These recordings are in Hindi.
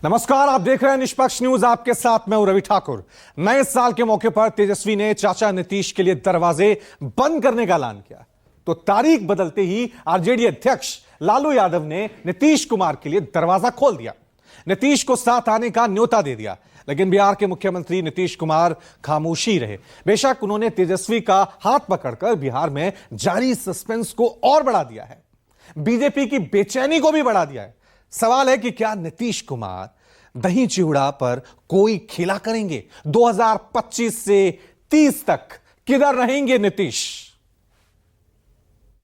नमस्कार, आप देख रहे हैं निष्पक्ष न्यूज। आपके साथ मैं हूं रवि ठाकुर। नए साल के मौके पर तेजस्वी ने चाचा नीतीश के लिए दरवाजे बंद करने का ऐलान किया, तो तारीख बदलते ही आरजेडी अध्यक्ष लालू यादव ने नीतीश कुमार के लिए दरवाजा खोल दिया। नीतीश को साथ आने का न्योता दे दिया, लेकिन बिहार के मुख्यमंत्री नीतीश कुमार खामोशी रहे। बेशक उन्होंने तेजस्वी का हाथ पकड़कर बिहार में जारी सस्पेंस को और बढ़ा दिया है, बीजेपी की बेचैनी को भी बढ़ा दिया है। सवाल है कि क्या नीतीश कुमार दही चिवड़ा पर कोई खेला करेंगे? 2025 से 30 तक किधर रहेंगे नीतीश?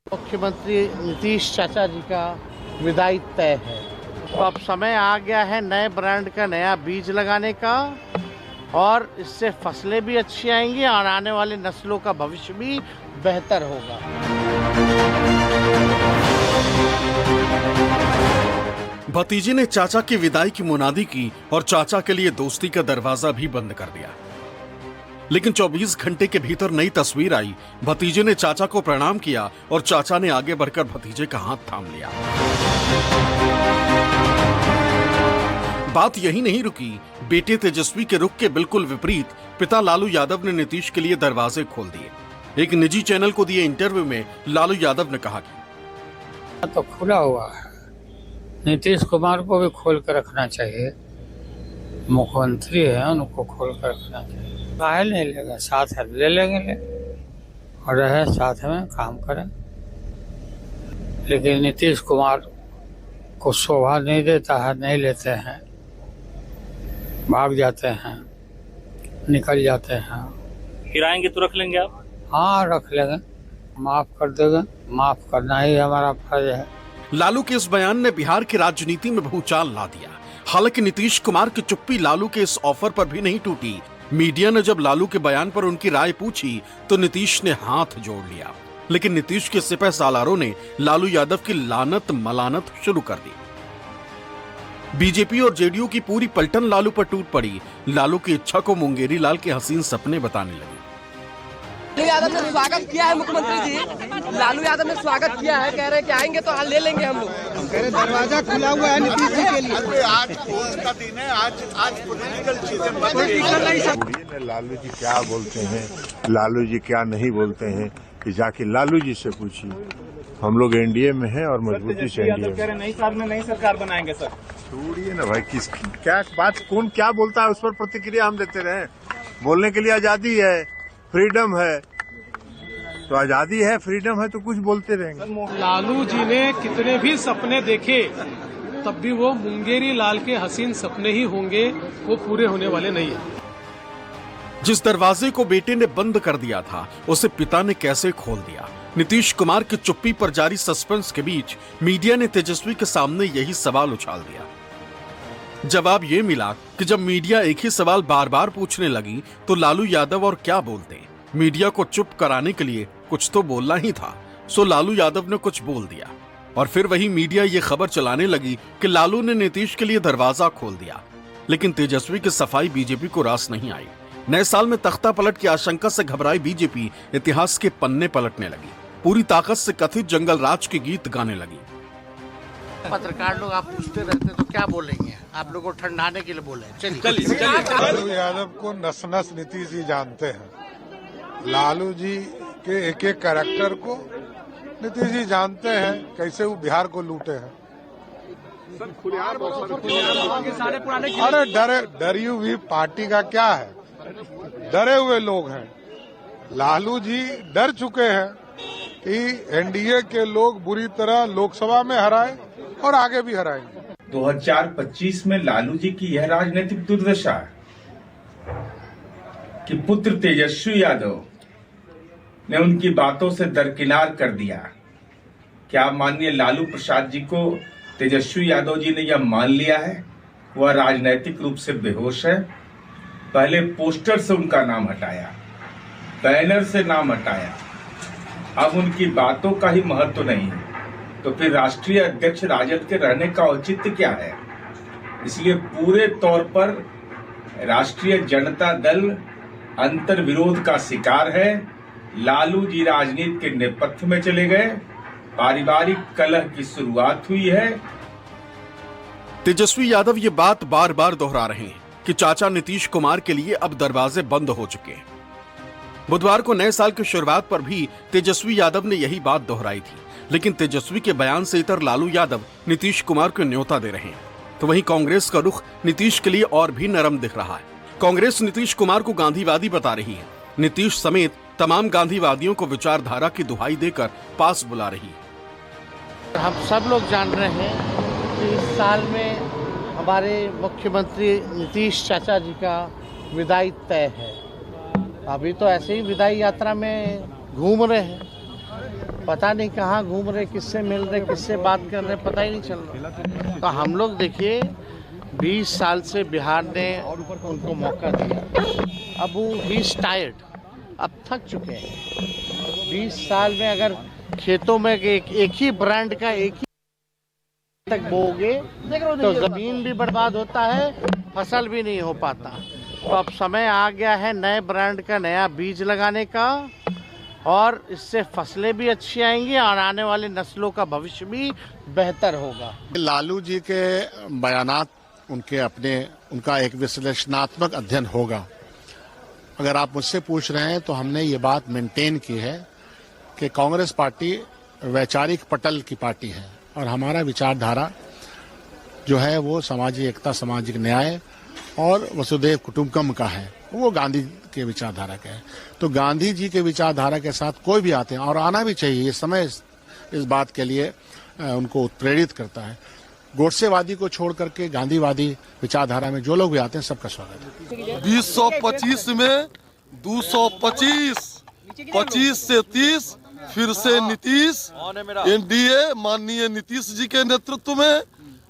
मुख्यमंत्री नीतीश चाचा जी का विदाई तय है। तो अब समय आ गया है नए ब्रांड का नया बीज लगाने का, और इससे फसलें भी अच्छी आएंगी और आने वाली नस्लों का भविष्य भी बेहतर होगा। भतीजे ने चाचा की विदाई की मुनादी की और चाचा के लिए दोस्ती का दरवाजा भी बंद कर दिया। लेकिन 24 घंटे के भीतर नई तस्वीर आई। भतीजे ने चाचा को प्रणाम किया और चाचा ने आगे बढ़कर भतीजे का हाथ थाम लिया। बात यही नहीं रुकी। बेटे तेजस्वी के रुख के बिल्कुल विपरीत पिता लालू यादव ने नीतीश के लिए दरवाजे खोल दिए। एक निजी चैनल को दिए इंटरव्यू में लालू यादव ने कहा कि तो खुला हुआ है, नीतीश कुमार को भी खोल कर रखना चाहिए। मुख्यमंत्री है, उनको खोल कर रखना चाहिए। काहे नहीं लेगा, साथ है ले लेंगे और रहे साथ में काम करें। लेकिन नीतीश कुमार को शोभा नहीं देता है, नहीं लेते हैं, भाग जाते हैं, निकल जाते हैं। फिर आएंगे तो रख लेंगे आप? हाँ, रख लेंगे, माफ कर देंगे। माफ करना ही हमारा फर्ज है। लालू के इस बयान ने बिहार की राजनीति में भूचाल ला दिया। हालांकि नीतीश कुमार की चुप्पी लालू के इस ऑफर पर भी नहीं टूटी। मीडिया ने जब लालू के बयान पर उनकी राय पूछी तो नीतीश ने हाथ जोड़ लिया। लेकिन नीतीश के सिपह सालारों ने लालू यादव की लानत मलानत शुरू कर दी। बीजेपी और जेडीयू की पूरी पलटन लालू पर टूट पड़ी। लालू की इच्छा को मुंगेरी लाल के हसीन सपने बताने लगे। लालू यादव ने स्वागत किया है, मुख्यमंत्री जी लालू यादव ने स्वागत किया है, कह रहे हैं कि आएंगे तो ले लेंगे हम लोग। दरवाजा खुला हुआ है नीतीश जी के लिए। आज पोस्ट का दिन है, आज पॉलिटिकल चीजें लालू जी क्या बोलते हैं, लालू जी क्या नहीं बोलते हैं, कि जाके लालू जी से पूछिए। हम लोग एनडीए में हैं और मजबूती से एनडीए में। नई साल में नई सरकार बनाएंगे सर। छोड़िए ना भाई, किस क्या बात कौन क्या बोलता है उस पर प्रतिक्रिया हम देते रहे। बोलने के लिए आजादी है, फ्रीडम है, तो आजादी है, फ्रीडम है, तो कुछ बोलते रहेंगे। लालू जी ने कितने भी सपने देखे, तब भी वो मुंगेरी लाल के हसीन सपने ही होंगे, वो पूरे होने वाले नहीं है। जिस दरवाजे को बेटे ने बंद कर दिया था, उसे पिता ने कैसे खोल दिया? नीतीश कुमार की चुप्पी पर जारी सस्पेंस के बीच मीडिया ने तेजस्वी के सामने यही सवाल उछाल दिया। जवाब ये मिला कि जब मीडिया एक ही सवाल बार बार पूछने लगी तो लालू यादव और क्या बोलते। मीडिया को चुप कराने के लिए कुछ तो बोलना ही था, सो लालू यादव ने कुछ बोल दिया। और फिर वही मीडिया ये खबर चलाने लगी कि लालू ने नीतीश के लिए दरवाजा खोल दिया। लेकिन तेजस्वी की सफाई बीजेपी को रास नहीं आई। नए साल में तख्ता पलट की आशंका से घबराई बीजेपी इतिहास के पन्ने पलटने लगी। पूरी ताकत से कथित जंगल राज के गीत गाने लगी। पत्रकार लोग आप पूछते रहते तो क्या बोलेंगे? आप लोगों को ठंडाने के लिए बोले। चलिए। लालू यादव को नस नस नीतीश जी जानते हैं। लालू जी के एक एक कैरेक्टर को नीतीश जी जानते हैं, कैसे वो बिहार को लूटे हैं। अरे डरी हुई पार्टी का क्या है, डरे हुए लोग हैं। लालू जी डर चुके हैं कि एनडीए के लोग बुरी तरह लोकसभा में हराए और आगे भी हराएंगे। 2025 में लालू जी की यह राजनीतिक दुर्दशा है कि पुत्र तेजस्वी यादव ने उनकी बातों से दरकिनार कर दिया। क्या माननीय लालू प्रसाद जी को तेजस्वी यादव जी ने यह मान लिया है वह राजनीतिक रूप से बेहोश है? पहले पोस्टर से उनका नाम हटाया, बैनर से नाम हटाया, अब उनकी बातों का ही महत्व नहीं है, तो फिर राष्ट्रीय अध्यक्ष राजद के रहने का औचित्य क्या है? इसलिए पूरे तौर पर राष्ट्रीय जनता दल अंतर्विरोध का शिकार है। लालू जी राजनीति के नेपथ्य में चले गए, पारिवारिक कलह की शुरुआत हुई है। तेजस्वी यादव ये बात बार बार दोहरा रहे हैं कि चाचा नीतीश कुमार के लिए अब दरवाजे बंद हो चुके हैं। बुधवार को नए साल की शुरुआत पर भी तेजस्वी यादव ने यही बात दोहराई थी, लेकिन तेजस्वी के बयान से इतर लालू यादव नीतीश कुमार को न्योता दे रहे हैं, तो वहीं कांग्रेस का रुख नीतीश के लिए और भी नरम दिख रहा है। कांग्रेस नीतीश कुमार को गांधीवादी बता रही है। नीतीश समेत तमाम गांधीवादियों को विचारधारा की दुहाई देकर पास बुला रही है। हम सब लोग जान रहे हैं कि इस साल में हमारे मुख्यमंत्री नीतीश चाचा जी का विदाई तय है। अभी तो ऐसे ही विदाई यात्रा में घूम रहे हैं, पता नहीं कहाँ घूम रहे, किससे मिल रहे, किससे बात कर रहे, पता ही नहीं चल रहा। तो हम लोग देखिए 20 साल से बिहार ने उनको मौका दिया, अब वो ही टायर्ड, अब थक चुके हैं। 20 साल में अगर खेतों में एक ही ब्रांड का एक ही तक बोओगे तो जमीन भी बर्बाद होता है, फसल भी नहीं हो पाता। तो अब समय आ गया है नए ब्रांड का नया बीज लगाने का, और इससे फसलें भी अच्छी आएंगी और आने वाली नस्लों का भविष्य भी बेहतर होगा। लालू जी के बयानात उनका एक विश्लेषणात्मक अध्ययन होगा। अगर आप मुझसे पूछ रहे हैं तो हमने ये बात मेंटेन की है कि कांग्रेस पार्टी वैचारिक पटल की पार्टी है और हमारा विचारधारा जो है वो सामाजिक एकता, सामाजिक न्याय और वसुधैव कुटुंबकम का है, वो गांधी के विचारधारा का है। तो गांधी जी के विचारधारा के साथ कोई भी आते हैं और आना भी चाहिए, ये समय इस बात के लिए उनको उत्प्रेरित करता है। गोडसेवादी को छोड़ करके गांधीवादी विचारधारा में जो लोग भी आते हैं सबका स्वागत है। 2025 में 225, 25 से 30 फिर से नीतीश, एनडीए माननीय नीतीश जी के नेतृत्व में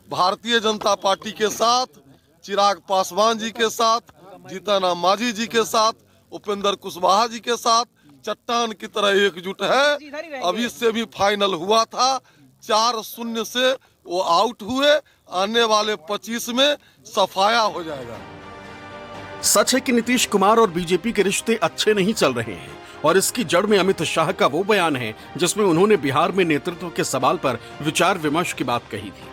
भारतीय जनता पार्टी के साथ, चिराग पासवान जी के साथ, जीतन राम मांझी जी के साथ, उपेंद्र कुशवाहा जी के साथ चट्टान की तरह एकजुट है। अभी से भी फाइनल हुआ था, 4-0 से वो आउट हुए। आने वाले 25 में सफाया हो जाएगा। सच है कि नीतीश कुमार और बीजेपी के रिश्ते अच्छे नहीं चल रहे हैं, और इसकी जड़ में अमित शाह का वो बयान है जिसमें उन्होंने बिहार में नेतृत्व के सवाल पर विचार विमर्श की बात कही थी।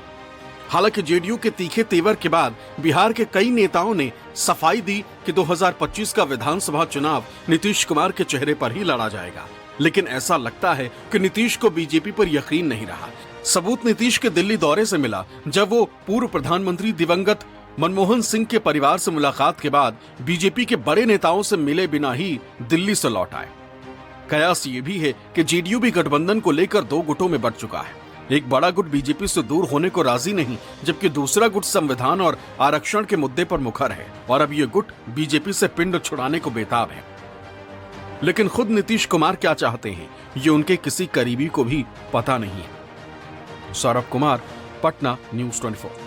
हालांकि जेडीयू के तीखे तेवर के बाद बिहार के कई नेताओं ने सफाई दी कि 2025 का विधानसभा चुनाव नीतीश कुमार के चेहरे पर ही लड़ा जाएगा, लेकिन ऐसा लगता है कि नीतीश को बीजेपी पर यकीन नहीं रहा। सबूत नीतीश के दिल्ली दौरे से मिला, जब वो पूर्व प्रधानमंत्री दिवंगत मनमोहन सिंह के परिवार से मुलाकात के बाद बीजेपी के बड़े नेताओं से मिले बिना ही दिल्ली से लौट आए। कयास ये भी है कि जेडीयू भी गठबंधन को लेकर 2 गुटों में बंट चुका है। एक बड़ा गुट बीजेपी से दूर होने को राजी नहीं, जबकि दूसरा गुट संविधान और आरक्षण के मुद्दे पर मुखर है, और अब ये गुट बीजेपी से पिंड छुड़ाने को बेताब है। लेकिन खुद नीतीश कुमार क्या चाहते हैं, ये उनके किसी करीबी को भी पता नहीं है। सौरभ कुमार, पटना, न्यूज़ 24।